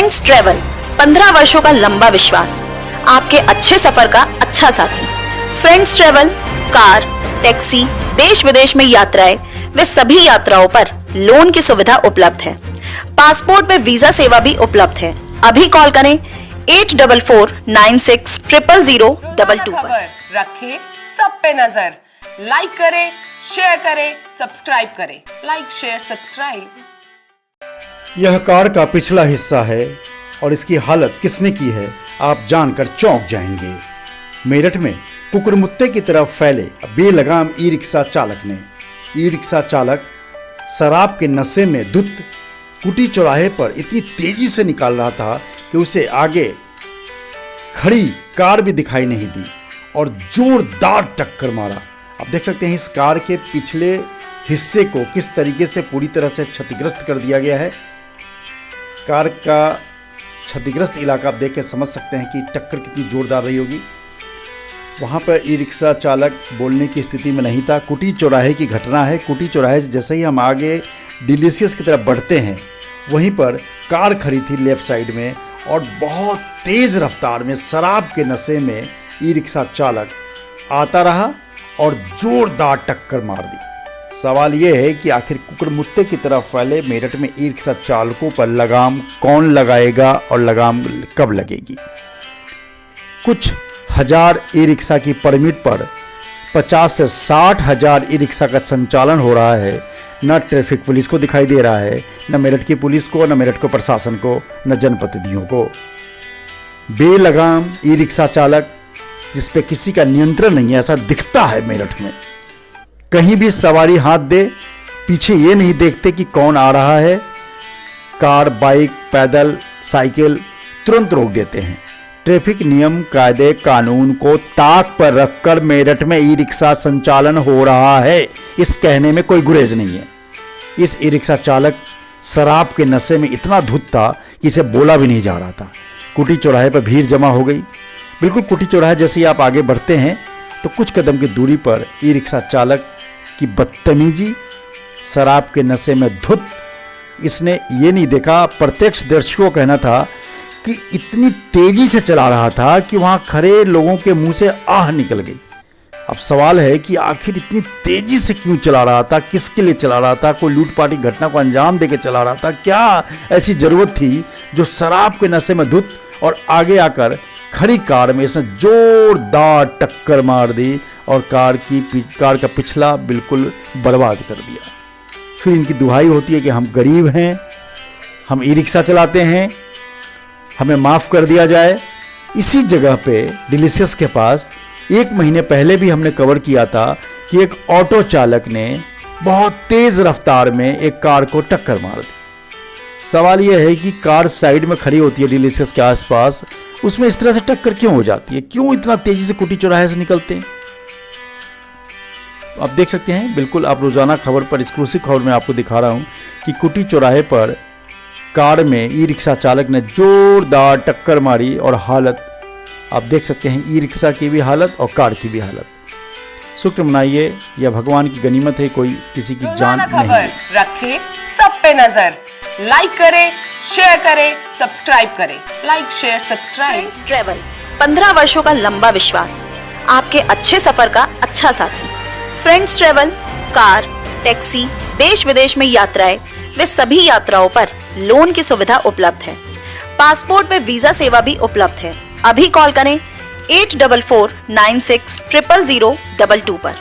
Friends travel 15 वर्षों का लंबा विश्वास, आपके अच्छे सफर का अच्छा साथी। फ्रेंड्स ट्रेवल कार, टैक्सी, देश विदेश में यात्राएं वे सभी यात्राओं पर लोन की सुविधा उपलब्ध है। पासपोर्ट में वीजा सेवा भी उपलब्ध है। अभी कॉल करें 8449600022 पर। रखें सब पे नजर, लाइक करें, शेयर करें, सब्सक्राइब करें। Like, share, subscribe. यह कार का पिछला हिस्सा है और इसकी हालत किसने की है आप जानकर चौंक जाएंगे। मेरठ में कुकुरमुत्ते की तरफ फैले बेलगाम ई रिक्शा चालक ने। ई रिक्शा चालक शराब के नशे में धुत कुटी चौराहे पर इतनी तेजी से निकाल रहा था कि उसे आगे खड़ी कार भी दिखाई नहीं दी और जोरदार टक्कर मारा। आप देख सकते हैं इस कार के पिछले हिस्से को किस तरीके से पूरी तरह से क्षतिग्रस्त कर दिया गया है। कार का क्षतिग्रस्त इलाका आप देख के समझ सकते हैं कि टक्कर कितनी जोरदार रही होगी। वहाँ पर ई रिक्शा चालक बोलने की स्थिति में नहीं था। कुटी चौराहे की घटना है। कुटी चौराहे से जैसे ही हम आगे डिलीशियस की तरफ बढ़ते हैं वहीं पर कार खड़ी थी लेफ्ट साइड में और बहुत तेज़ रफ्तार में शराब के नशे में ई रिक्शा चालक आता रहा और जोरदार टक्कर मार दी। सवाल यह है कि आखिर कुकुरमुत्ते की तरफ फैले मेरठ में ई रिक्शा चालकों पर लगाम कौन लगाएगा और लगाम कब लगेगी। कुछ हजार ई रिक्शा की परमिट पर 50 से 60 हजार ई रिक्शा का संचालन हो रहा है। न ट्रैफिक पुलिस को दिखाई दे रहा है, न मेरठ की पुलिस को, न मेरठ को प्रशासन को, न जनप्रतिनिधियों को। बेलगाम ई रिक्शा चालक जिस पे किसी का नियंत्रण नहीं है ऐसा दिखता है मेरठ में। कहीं भी सवारी हाथ दे पीछे ये नहीं देखते कि कौन आ रहा है। कार, बाइक, पैदल, साइकिल तुरंत रोक देते हैं। ट्रैफिक नियम, कायदे, कानून को ताक पर रखकर मेरठ में ई रिक्शा संचालन हो रहा है, इस कहने में कोई गुरेज नहीं है। इस ई रिक्शा चालक शराब के नशे में इतना धुत था कि इसे बोला भी नहीं जा रहा था। कुटी चौराहे पर भीड़ जमा हो गई। बिल्कुल कुटी चौराहे जैसे ही आप आगे बढ़ते हैं तो कुछ कदम की दूरी पर ई रिक्शा चालक की बदतमीजी, शराब के नशे में धुत, इसने ये नहीं देखा। प्रत्यक्ष दर्शकों का कहना था कि इतनी तेजी से चला रहा था कि वहां खड़े लोगों के मुंह से आह निकल गई। अब सवाल है कि आखिर इतनी तेजी से क्यों चला रहा था, किसके लिए चला रहा था, कोई लूटपाट की घटना को अंजाम देकर चला रहा था, क्या ऐसी जरूरत थी जो शराब के नशे में धुत और आगे आकर खड़ी कार में इसने जोरदार टक्कर मार दी और कार का पिछला बिल्कुल बर्बाद कर दिया। फिर इनकी दुहाई होती है कि हम गरीब हैं, हम ई रिक्शा चलाते हैं, हमें माफ़ कर दिया जाए। इसी जगह पे डिलीशियस के पास 1 महीने पहले भी हमने कवर किया था कि एक ऑटो चालक ने बहुत तेज़ रफ्तार में एक कार को टक्कर मार दी। सवाल यह है कि कार साइड में खड़ी होती है डिलीशियस के आसपास, उसमें इस तरह से टक्कर क्यों हो जाती है, क्यों इतना तेजी से कुटी चौराहे से निकलते हैं। तो आप देख सकते हैं, बिल्कुल आप रोजाना खबर पर एक्सक्लूसिव खबर में आपको दिखा रहा हूं कि कुटी चौराहे पर कार में ई रिक्शा चालक ने जोरदार टक्कर मारी और हालत आप देख सकते हैं, ई रिक्शा की भी हालत और कार की भी हालत। शुक्र मनाइए, यह भगवान की गनीमत है, कोई किसी की जान नहीं। रखें सब पे नजर, लाइक करें, शेयर करें, सब्सक्राइब करें। Like, share, subscribe. Friends travel 15 वर्षों का लंबा विश्वास, आपके अच्छे सफर का अच्छा साथी। फ्रेंड्स ट्रेवल कार, टैक्सी, देश विदेश में यात्राएं वे सभी यात्राओं पर लोन की सुविधा उपलब्ध है। पासपोर्ट में वीजा सेवा भी उपलब्ध है। अभी कॉल करें 8449600022 पर।